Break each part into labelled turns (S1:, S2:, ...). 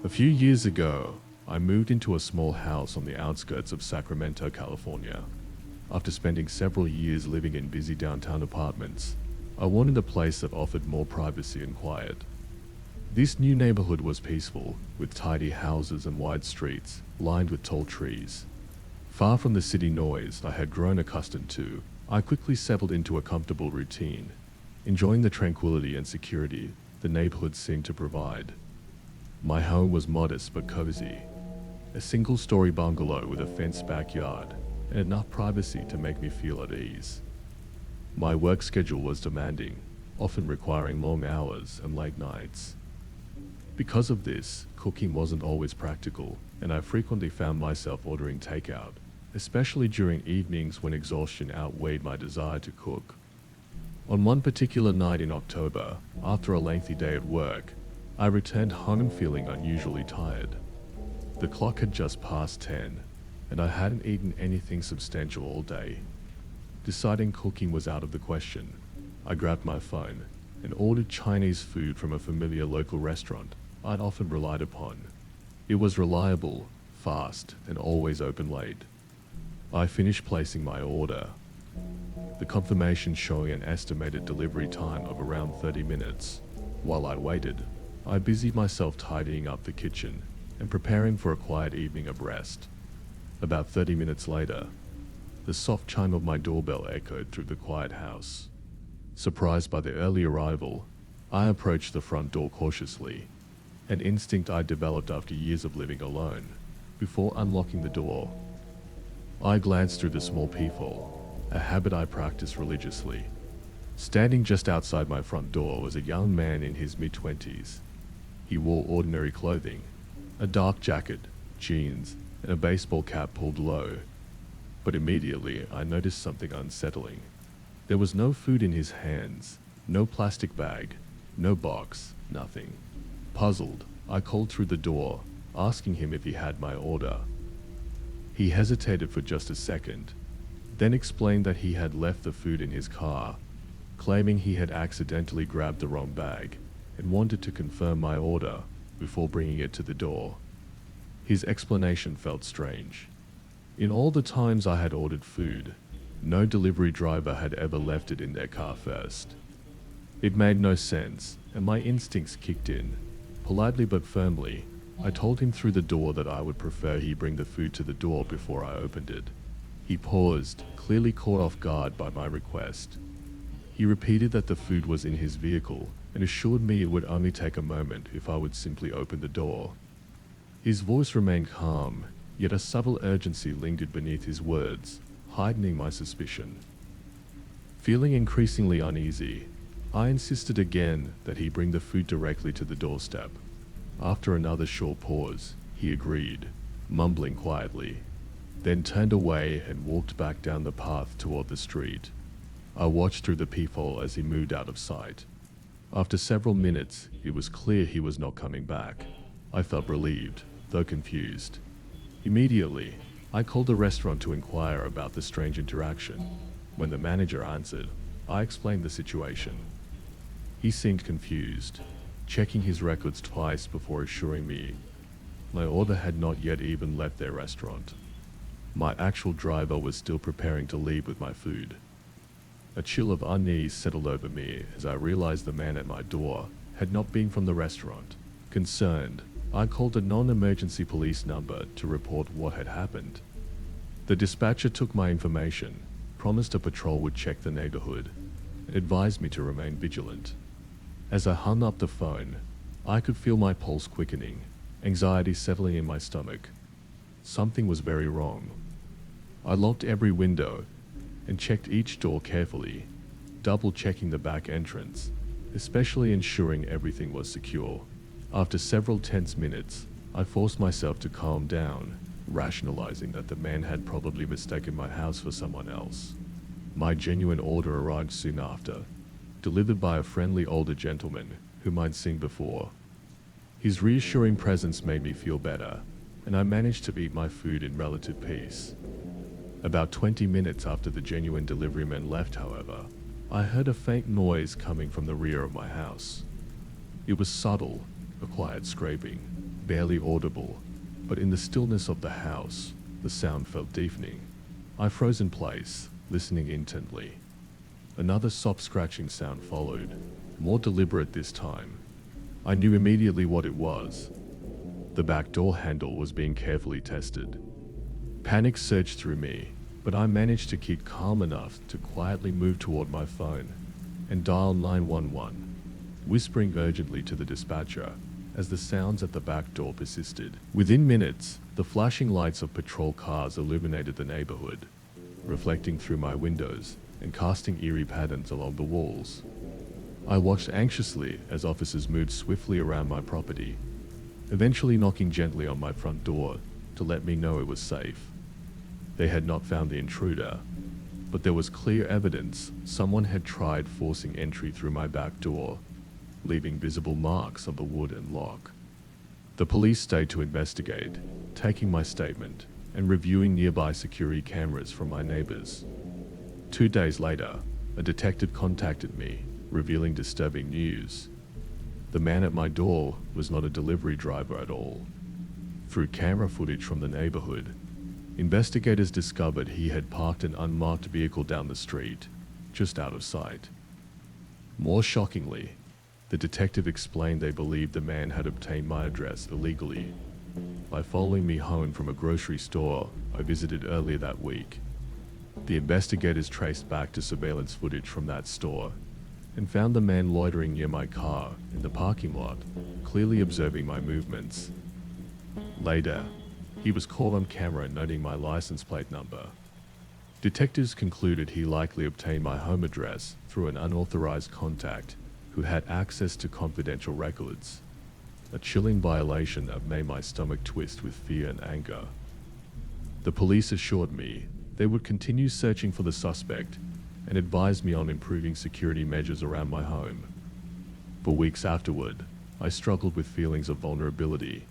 S1: A few years ago, I moved into a small house on the outskirts of Sacramento, California. After spending several years living in busy downtown apartments, I wanted a place that offered more privacy and quiet. This new neighborhood was peaceful, with tidy houses and wide streets lined with tall trees. Far from the city noise I had grown accustomed to, I quickly settled into a comfortable routine, enjoying the tranquility and security the neighborhood seemed to provide. My home was modest but cozy, a single-story bungalow with a fenced backyard and enough privacy to make me feel at ease. My work schedule was demanding, often requiring long hours and late nights. Because of this, cooking wasn't always practical, and I frequently found myself ordering takeout, especially during evenings when exhaustion outweighed my desire to cook. On one particular night in October, after a lengthy day at work, I returned home feeling unusually tired. The clock had just passed 10, and I hadn't eaten anything substantial all day. Deciding cooking was out of the question, I grabbed my phone and ordered Chinese food from a familiar local restaurant I'd often relied upon. It was reliable, fast, and always open late. I finished placing my order, the confirmation showing an estimated delivery time of around 30 minutes. While I waited, I busied myself tidying up the kitchen and preparing for a quiet evening of rest. About 30 minutes later, the soft chime of my doorbell echoed through the quiet house. Surprised by the early arrival, I approached the front door cautiously, an instinct I developed after years of living alone. Before unlocking the door, I glanced through the small peephole, a habit I practice religiously. Standing just outside my front door was a young man in his mid-20s. He wore ordinary clothing, a dark jacket, jeans, and a baseball cap pulled low. But immediately I noticed something unsettling. There was no food in his hands, no plastic bag, no box, nothing. Puzzled, I called through the door, asking him if he had my order. He hesitated for just a second, then explained that he had left the food in his car, claiming he had accidentally grabbed the wrong bag and wanted to confirm my order before bringing it to the door. His explanation felt strange. In all the times I had ordered food, no delivery driver had ever left it in their car first. It made no sense, and my instincts kicked in. Politely but firmly, I told him through the door that I would prefer he bring the food to the door before I opened it. He paused, clearly caught off guard by my request. He repeated that the food was in his vehicle and assured me it would only take a moment if I would simply open the door. His voice remained calm, yet a subtle urgency lingered beneath his words, heightening my suspicion. Feeling increasingly uneasy, I insisted again that he bring the food directly to the doorstep. After another short pause, he agreed, mumbling quietly, then turned away and walked back down the path toward the street. I watched through the peephole as he moved out of sight. After several minutes, it was clear he was not coming back. I felt relieved, though confused. Immediately, I called the restaurant to inquire about the strange interaction. When the manager answered, I explained the situation. He seemed confused, checking his records twice before assuring me my order had not yet even left their restaurant. My actual driver was still preparing to leave with my food. A chill of unease settled over me as I realized the man at my door had not been from the restaurant. Concerned, I called a non-emergency police number to report what had happened. The dispatcher took my information, promised a patrol would check the neighborhood, and advised me to remain vigilant. As I hung up the phone, I could feel my pulse quickening, anxiety settling in my stomach. Something was very wrong. I locked every window and checked each door carefully, double-checking the back entrance, especially ensuring everything was secure. After several tense minutes, I forced myself to calm down, rationalizing that the man had probably mistaken my house for someone else. My genuine order arrived soon after, delivered by a friendly older gentleman whom I'd seen before. His reassuring presence made me feel better, and I managed to eat my food in relative peace. About 20 minutes after the genuine deliveryman left, however, I heard a faint noise coming from the rear of my house. It was subtle, a quiet scraping, barely audible, but in the stillness of the house, the sound felt deafening. I froze in place, listening intently. Another soft scratching sound followed, more deliberate this time. I knew immediately what it was. The back door handle was being carefully tested. Panic surged through me, but I managed to keep calm enough to quietly move toward my phone and dial 911, whispering urgently to the dispatcher as the sounds at the back door persisted. Within minutes, the flashing lights of patrol cars illuminated the neighborhood, reflecting through my windows and casting eerie patterns along the walls. I watched anxiously as officers moved swiftly around my property, eventually knocking gently on my front door to let me know it was safe. They had not found the intruder, but there was clear evidence someone had tried forcing entry through my back door, leaving visible marks on the wood and lock. The police stayed to investigate, taking my statement and reviewing nearby security cameras from my neighbors. 2 days later, a detective contacted me, revealing disturbing news. The man at my door was not a delivery driver at all. Through camera footage from the neighborhood, investigators discovered he had parked an unmarked vehicle down the street, just out of sight. More shockingly, the detective explained they believed the man had obtained my address illegally by following me home from a grocery store I visited earlier that week. The investigators traced back to surveillance footage from that store and found the man loitering near my car in the parking lot, clearly observing my movements. Later, he was caught on camera noting my license plate number. Detectives concluded he likely obtained my home address through an unauthorized contact who had access to confidential records, a chilling violation that made my stomach twist with fear and anger. The police assured me they would continue searching for the suspect and advised me on improving security measures around my home. For weeks afterward, I struggled with feelings of vulnerability,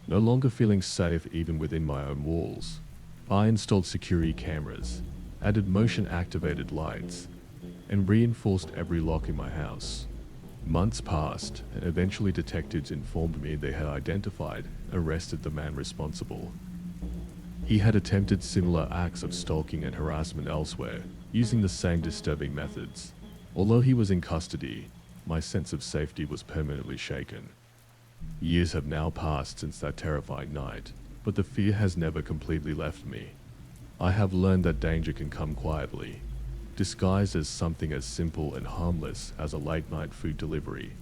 S1: no longer feeling safe even within my own walls. I installed security cameras, added motion-activated lights, and reinforced every lock in my house. Months passed, and eventually detectives informed me they had identified and arrested the man responsible. He had attempted similar acts of stalking and harassment elsewhere, using the same disturbing methods. Although he was in custody, my sense of safety was permanently shaken. Years have now passed since that terrifying night, but the fear has never completely left me. I have learned that danger can come quietly, disguised as something as simple and harmless as a late-night food delivery.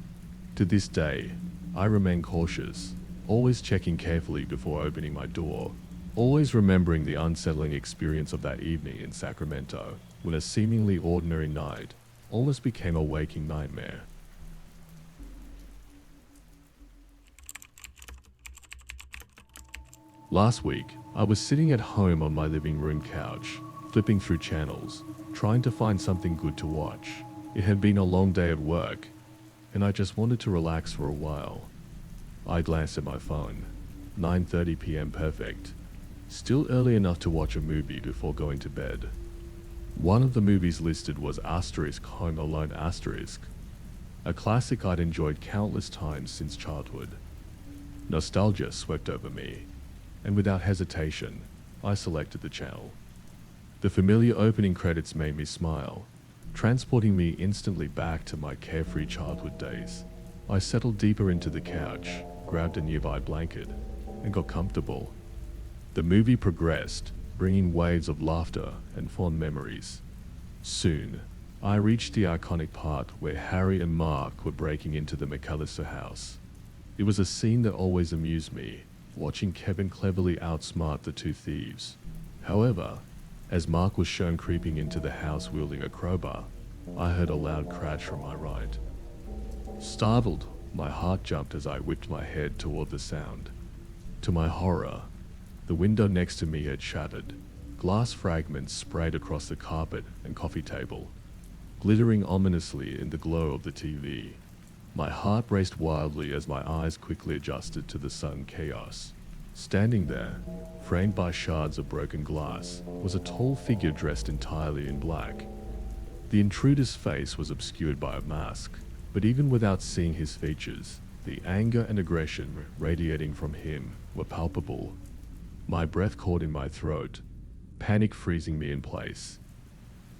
S1: To this day, I remain cautious, always checking carefully before opening my door, always remembering the unsettling experience of that evening in Sacramento, when a seemingly ordinary night almost became a waking nightmare. Last week, I was sitting at home on my living room couch, flipping through channels, trying to find something good to watch. It had been a long day at work, and I just wanted to relax for a while. I glanced at my phone. 9:30 p.m. perfect. Still early enough to watch a movie before going to bed. One of the movies listed was Home Alone *, a classic I'd enjoyed countless times since childhood. Nostalgia swept over me, and without hesitation, I selected the channel. The familiar opening credits made me smile, transporting me instantly back to my carefree childhood days. I settled deeper into the couch, grabbed a nearby blanket, and got comfortable. The movie progressed, bringing waves of laughter and fond memories. Soon, I reached the iconic part where Harry and Mark were breaking into the McAllister house. It was a scene that always amused me, watching Kevin cleverly outsmart the two thieves. However, as Mark was shown creeping into the house wielding a crowbar, I heard a loud crash from my right. Startled, my heart jumped as I whipped my head toward the sound. To my horror, the window next to me had shattered. Glass fragments sprayed across the carpet and coffee table, glittering ominously in the glow of the TV. My heart raced wildly as my eyes quickly adjusted to the sudden chaos. Standing there, framed by shards of broken glass, was a tall figure dressed entirely in black. The intruder's face was obscured by a mask, but even without seeing his features, The anger and aggression radiating from him were palpable. My breath caught in my throat, panic freezing me in place.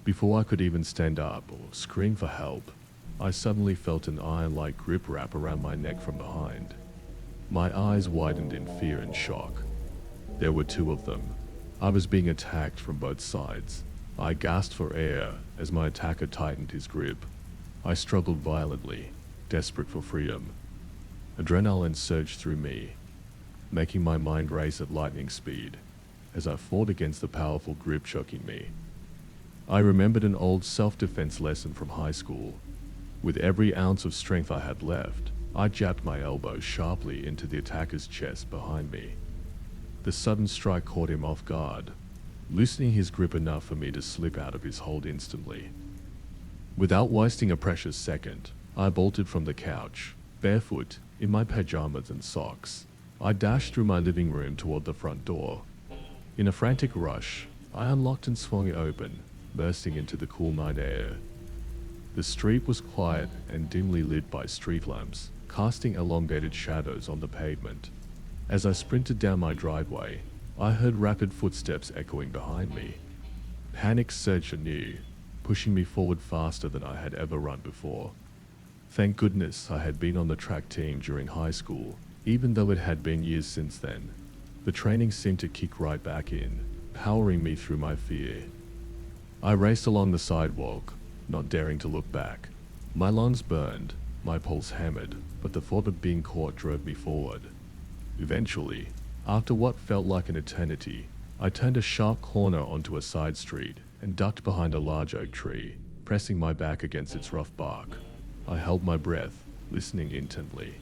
S1: Before I could even stand up or scream for help, I suddenly felt an iron-like grip wrap around my neck from behind. My eyes widened in fear and shock. There were two of them. I was being attacked from both sides. I gasped for air as my attacker tightened his grip. I struggled violently, desperate for freedom. Adrenaline surged through me, making my mind race at lightning speed as I fought against the powerful grip choking me. I remembered an old self-defense lesson from high school. With every ounce of strength I had left, I jabbed my elbow sharply into the attacker's chest behind me. The sudden strike caught him off guard, loosening his grip enough for me to slip out of his hold instantly. Without wasting a precious second, I bolted from the couch, barefoot, in my pajamas and socks. I dashed through my living room toward the front door. In a frantic rush, I unlocked and swung it open, bursting into the cool night air. The street was quiet and dimly lit by street lamps, casting elongated shadows on the pavement. As I sprinted down my driveway, I heard rapid footsteps echoing behind me. Panic surged anew, pushing me forward faster than I had ever run before. Thank goodness I had been on the track team during high school, even though it had been years since then. The training seemed to kick right back in, powering me through my fear. I raced along the sidewalk, not daring to look back. My lungs burned, my pulse hammered, but the thought of being caught drove me forward. Eventually, after what felt like an eternity, I turned a sharp corner onto a side street and ducked behind a large oak tree, pressing my back against its rough bark. I held my breath, listening intently.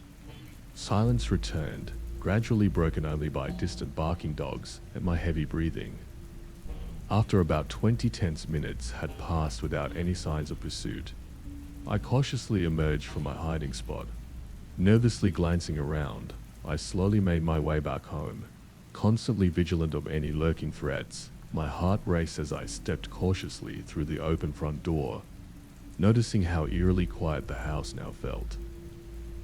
S1: Silence returned, gradually broken only by distant barking dogs and my heavy breathing. After about 20 tense minutes had passed without any signs of pursuit, I cautiously emerged from my hiding spot. Nervously glancing around, I slowly made my way back home, constantly vigilant of any lurking threats. My heart raced as I stepped cautiously through the open front door, noticing how eerily quiet the house now felt.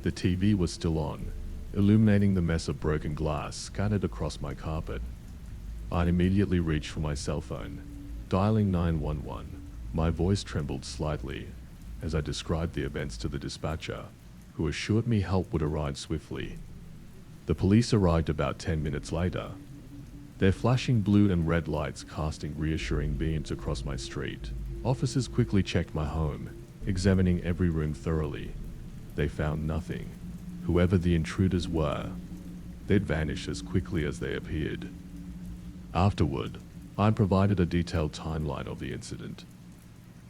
S1: The TV was still on, illuminating the mess of broken glass scattered across my carpet. I immediately reached for my cell phone, dialing 911. My voice trembled slightly as I described the events to the dispatcher, who assured me help would arrive swiftly. The police arrived about 10 minutes later, their flashing blue and red lights casting reassuring beams across my street. Officers quickly checked my home, examining every room thoroughly. They found nothing. Whoever the intruders were, they'd vanished as quickly as they appeared. Afterward, I provided a detailed timeline of the incident.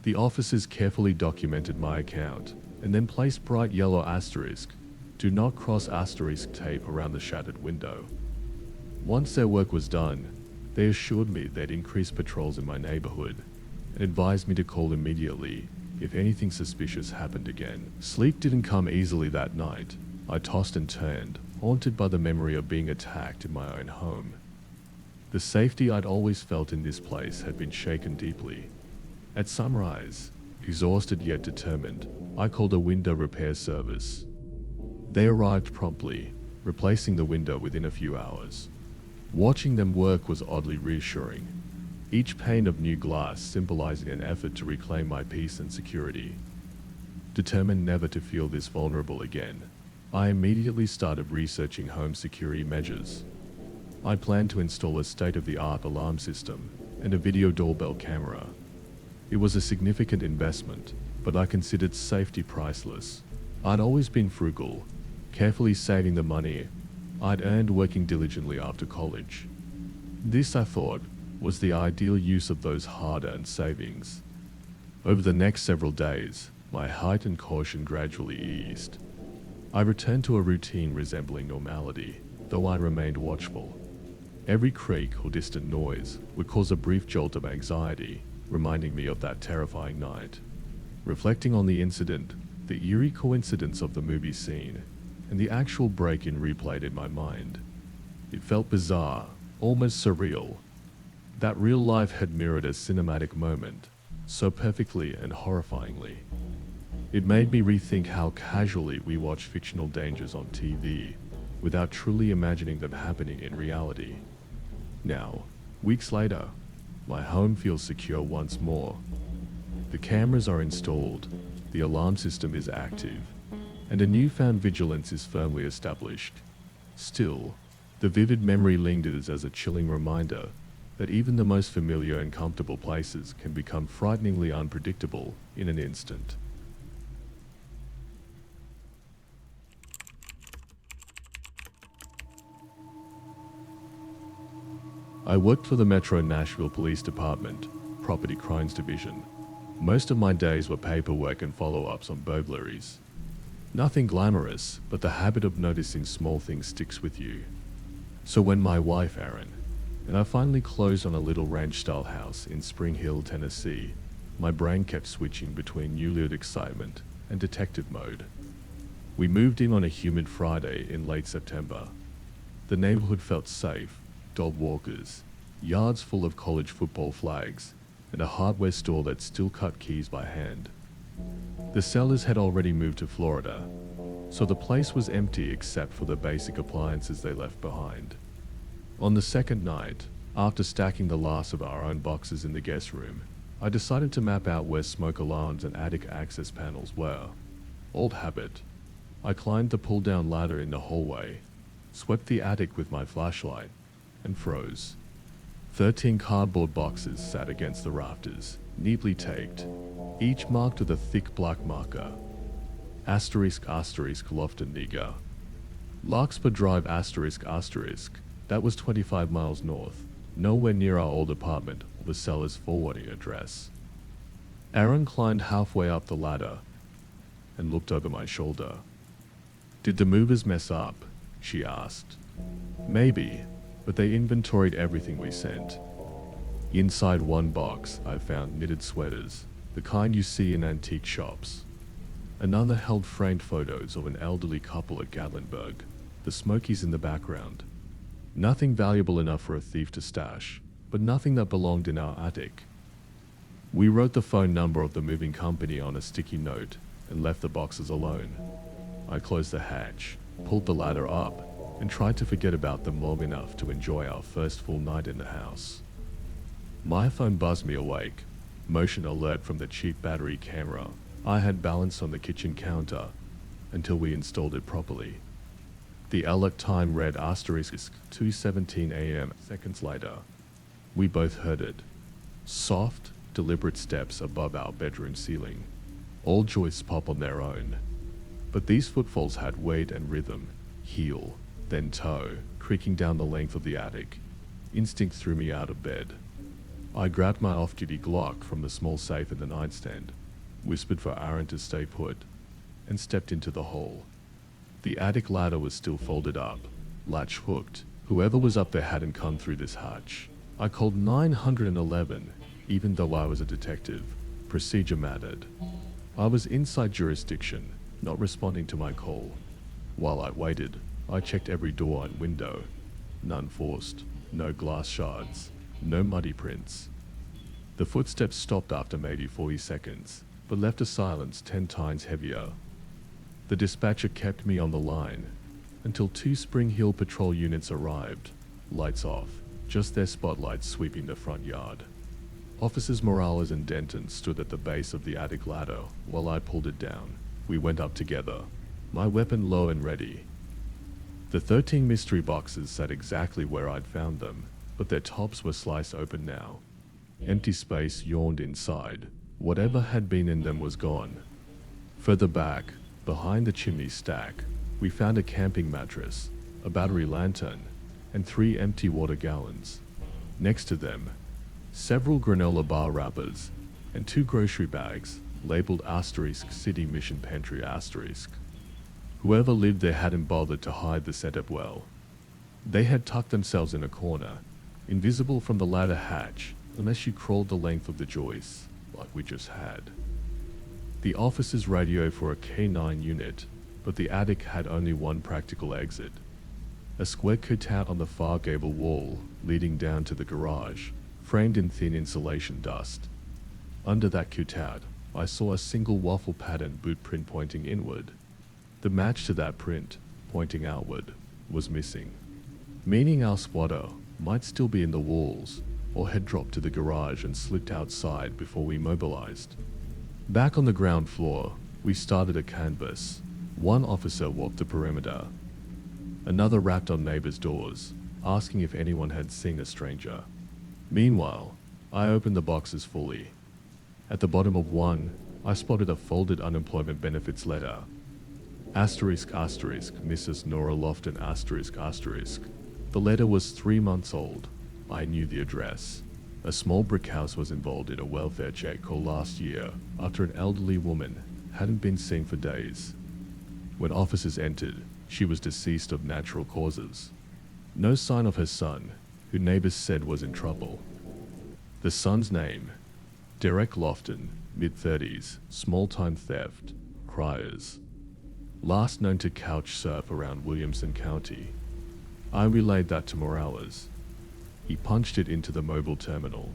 S1: The officers carefully documented my account and then placed bright yellow asterisk, "Do not cross" asterisk tape around the shattered window. Once their work was done, they assured me they'd increase patrols in my neighborhood and advised me to call immediately if anything suspicious happened again. Sleep didn't come easily that night. I tossed and turned, haunted by the memory of being attacked in my own home. The safety I'd always felt in this place had been shaken deeply. At sunrise, exhausted yet determined, I called a window repair service. They arrived promptly, replacing the window within a few hours. Watching them work was oddly reassuring, each pane of new glass symbolizing an effort to reclaim my peace and security. Determined never to feel this vulnerable again, I immediately started researching home security measures. I planned to install a state-of-the-art alarm system and a video doorbell camera. It was a significant investment, but I considered safety priceless. I'd always been frugal, carefully saving the money I'd earned working diligently after college. This, I thought, was the ideal use of those hard-earned savings. Over the next several days, my heightened caution gradually eased. I returned to a routine resembling normality, though I remained watchful. Every creak or distant noise would cause a brief jolt of anxiety, reminding me of that terrifying night. Reflecting on the incident, the eerie coincidence of the movie scene, and the actual break-in replayed in my mind, it felt bizarre, almost surreal. That real life had mirrored a cinematic moment, so perfectly and horrifyingly. It made me rethink how casually we watch fictional dangers on TV without truly imagining them happening in reality. Now, weeks later, my home feels secure once more. The cameras are installed, the alarm system is active, and a newfound vigilance is firmly established. Still, the vivid memory lingers as a chilling reminder that even the most familiar and comfortable places can become frighteningly unpredictable in an instant. I worked for the Metro Nashville Police Department, Property Crimes Division. Most of my days were paperwork and follow-ups on burglaries. Nothing glamorous, but the habit of noticing small things sticks with you. So when my wife, Erin, and I finally closed on a little ranch-style house in Spring Hill, Tennessee, my brain kept switching between newlywed excitement and detective mode. We moved in on a humid Friday in late September. The neighborhood felt safe, dog walkers, yards full of college football flags, and a hardware store that still cut keys by hand. The sellers had already moved to Florida, so the place was empty except for the basic appliances they left behind. On the second night, after stacking the last of our own boxes in the guest room, I decided to map out where smoke alarms and attic access panels were. Old habit. I climbed the pull-down ladder in the hallway, swept the attic with my flashlight, and froze. 13 cardboard boxes sat against the rafters, neatly taped, each marked with a thick black marker. Asterisk Lofton Niga. Larkspur Drive ***. That was 25 miles north, nowhere near our old apartment or the seller's forwarding address. Erin climbed halfway up the ladder and looked over my shoulder. "Did the movers mess up?" she asked. "Maybe, but they inventoried everything we sent." Inside one box, I found knitted sweaters, the kind you see in antique shops. Another held framed photos of an elderly couple at Gatlinburg, the Smokies in the background. Nothing valuable enough for a thief to stash, but nothing that belonged in our attic. We wrote the phone number of the moving company on a sticky note and left the boxes alone. I closed the hatch, pulled the ladder up, and tried to forget about them long enough to enjoy our first full night in the house. My phone buzzed me awake, motion alert from the cheap battery camera I had balanced on the kitchen counter until we installed it properly. The alert time read *2:17 a.m. Seconds later, we both heard it. Soft, deliberate steps above our bedroom ceiling. All joists pop on their own. But these footfalls had weight and rhythm, heel, then toe, creaking down the length of the attic. Instinct threw me out of bed. I grabbed my off-duty Glock from the small safe in the nightstand, whispered for Aaron to stay put, and stepped into the hall. The attic ladder was still folded up, latch hooked. Whoever was up there hadn't come through this hatch. I called 911, even though I was a detective. Procedure mattered. I was inside jurisdiction, not responding to my call. While I waited, I checked every door and window. None forced, no glass shards, no muddy prints. The footsteps stopped after maybe 40 seconds, but left a silence 10 times heavier. The dispatcher kept me on the line until 2 Spring Hill patrol units arrived, lights off, just their spotlights sweeping the front yard. Officers Morales and Denton stood at the base of the attic ladder while I pulled it down. We went up together, my weapon low and ready. The 13 mystery boxes sat exactly where I'd found them, but their tops were sliced open now. Empty space yawned inside. Whatever had been in them was gone. Further back, behind the chimney stack, we found a camping mattress, a battery lantern, and 3 empty water gallons. Next to them, several granola bar wrappers and 2 grocery bags labeled *City Mission Pantry *. Whoever lived there hadn't bothered to hide the setup well. They had tucked themselves in a corner, invisible from the ladder hatch unless you crawled the length of the joists, like we just had. The officers radioed for a K9 unit, but the attic had only one practical exit. A square cutout on the far gable wall leading down to the garage, framed in thin insulation dust. Under that cutout, I saw a single waffle pattern boot print pointing inward. The match to that print, pointing outward, was missing, meaning our squatter might still be in the walls or had dropped to the garage and slipped outside before we mobilized. Back on the ground floor, we started a canvass. One officer walked the perimeter. Another rapped on neighbors' doors, asking if anyone had seen a stranger. Meanwhile, I opened the boxes fully. At the bottom of one, I spotted a folded unemployment benefits letter. Asterisk asterisk, Mrs. Nora Lofton asterisk asterisk. The letter was 3 months old. I knew the address. A small brick house was involved in a welfare check call last year after an elderly woman hadn't been seen for days. When officers entered, she was deceased of natural causes. No sign of her son, who neighbors said was in trouble. The son's name, Derek Lofton, mid-30s, small-time theft, criers. Last known to couch surf around Williamson County. I relayed that to Morales. He punched it into the mobile terminal.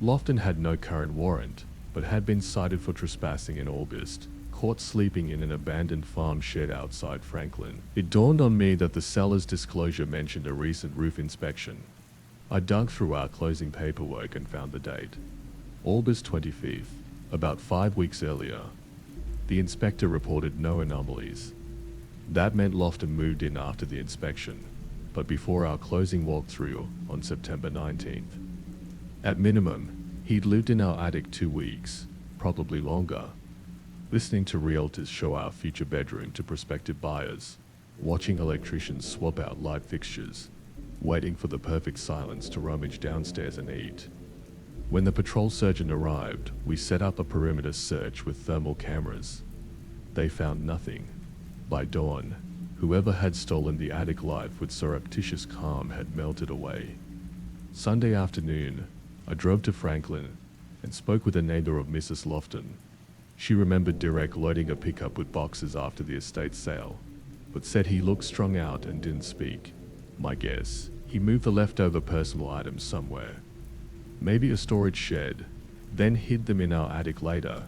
S1: Lofton had no current warrant, but had been cited for trespassing in August, caught sleeping in an abandoned farm shed outside Franklin. It dawned on me that the seller's disclosure mentioned a recent roof inspection. I dug through our closing paperwork and found the date. August 25th, about 5 weeks earlier. The inspector reported no anomalies. That meant Lofton moved in after the inspection, but before our closing walkthrough on September 19th. At minimum, he'd lived in our attic 2 weeks, probably longer, listening to realtors show our future bedroom to prospective buyers, watching electricians swap out light fixtures, waiting for the perfect silence to rummage downstairs and eat. When the patrol surgeon arrived, we set up a perimeter search with thermal cameras. They found nothing. By dawn, whoever had stolen the attic life with surreptitious calm had melted away. Sunday afternoon, I drove to Franklin and spoke with a neighbor of Mrs. Lofton. She remembered Derek loading a pickup with boxes after the estate sale, but said he looked strung out and didn't speak. My guess, he moved the leftover personal items somewhere. Maybe a storage shed, then hid them in our attic later,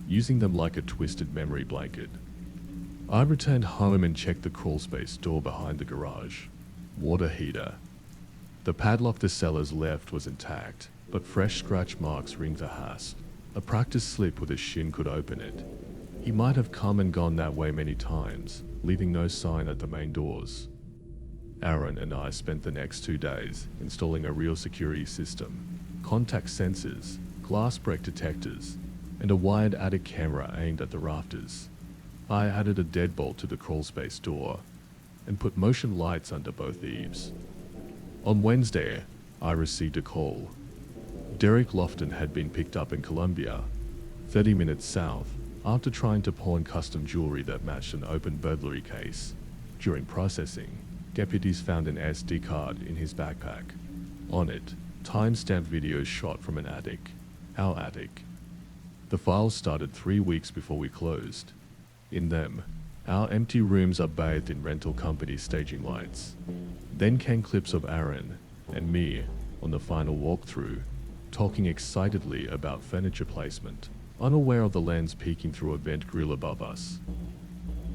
S1: using them like a twisted memory blanket. I returned home and checked the crawlspace door behind the garage. Water heater. The padlock the sellers left was intact, but fresh scratch marks ringed the hasp. A practice slip with a shin could open it. He might have come and gone that way many times, leaving no sign at the main doors. Aaron and I spent the next 2 days installing a real security system, contact sensors, glass break detectors, and a wired attic camera aimed at the rafters. I added a deadbolt to the crawlspace door and put motion lights under both eaves. On Wednesday, I received a call. Derek Lofton had been picked up in Columbia, 30 minutes south, after trying to pawn custom jewelry that matched an open burglary case. During processing, deputies found an SD card in his backpack. On it, time-stamped videos shot from an attic, our attic. The files started 3 weeks before we closed. In them, our empty rooms are bathed in rental company staging lights. Then came clips of Aaron and me on the final walkthrough, talking excitedly about furniture placement, unaware of the lens peeking through a vent grill above us.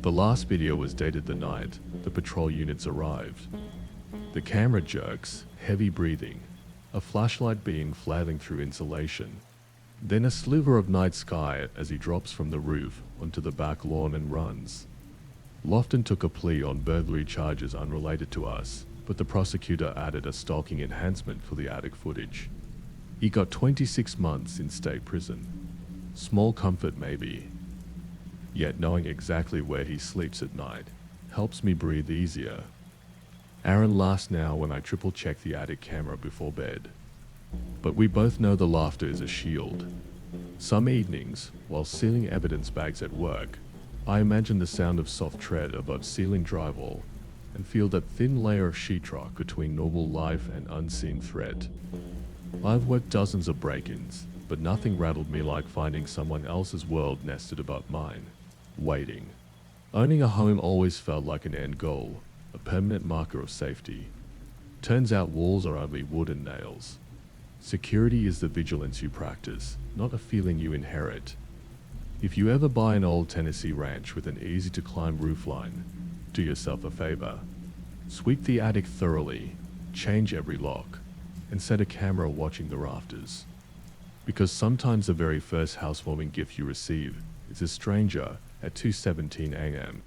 S1: The last video was dated the night the patrol units arrived. The camera jerks, heavy breathing, a flashlight beam flailing through insulation, then a sliver of night sky as he drops from the roof onto the back lawn and runs. Lofton took a plea on burglary charges unrelated to us, but the prosecutor added a stalking enhancement for the attic footage. He got 26 months in state prison. Small comfort maybe. Yet knowing exactly where he sleeps at night helps me breathe easier. Aaron laughs now when I triple check the attic camera before bed. But we both know the laughter is a shield. Some evenings, while sealing evidence bags at work, I imagine the sound of soft tread above ceiling drywall and feel that thin layer of sheetrock between normal life and unseen threat. I've worked dozens of break-ins, but nothing rattled me like finding someone else's world nested above mine, waiting. Owning a home always felt like an end goal, a permanent marker of safety. Turns out walls are only wood and nails. Security is the vigilance you practice, not a feeling you inherit. If you ever buy an old Tennessee ranch with an easy-to-climb roofline, do yourself a favor. Sweep the attic thoroughly, change every lock, and set a camera watching the rafters. Because sometimes the very first housewarming gift you receive is a stranger at 2:17 a.m.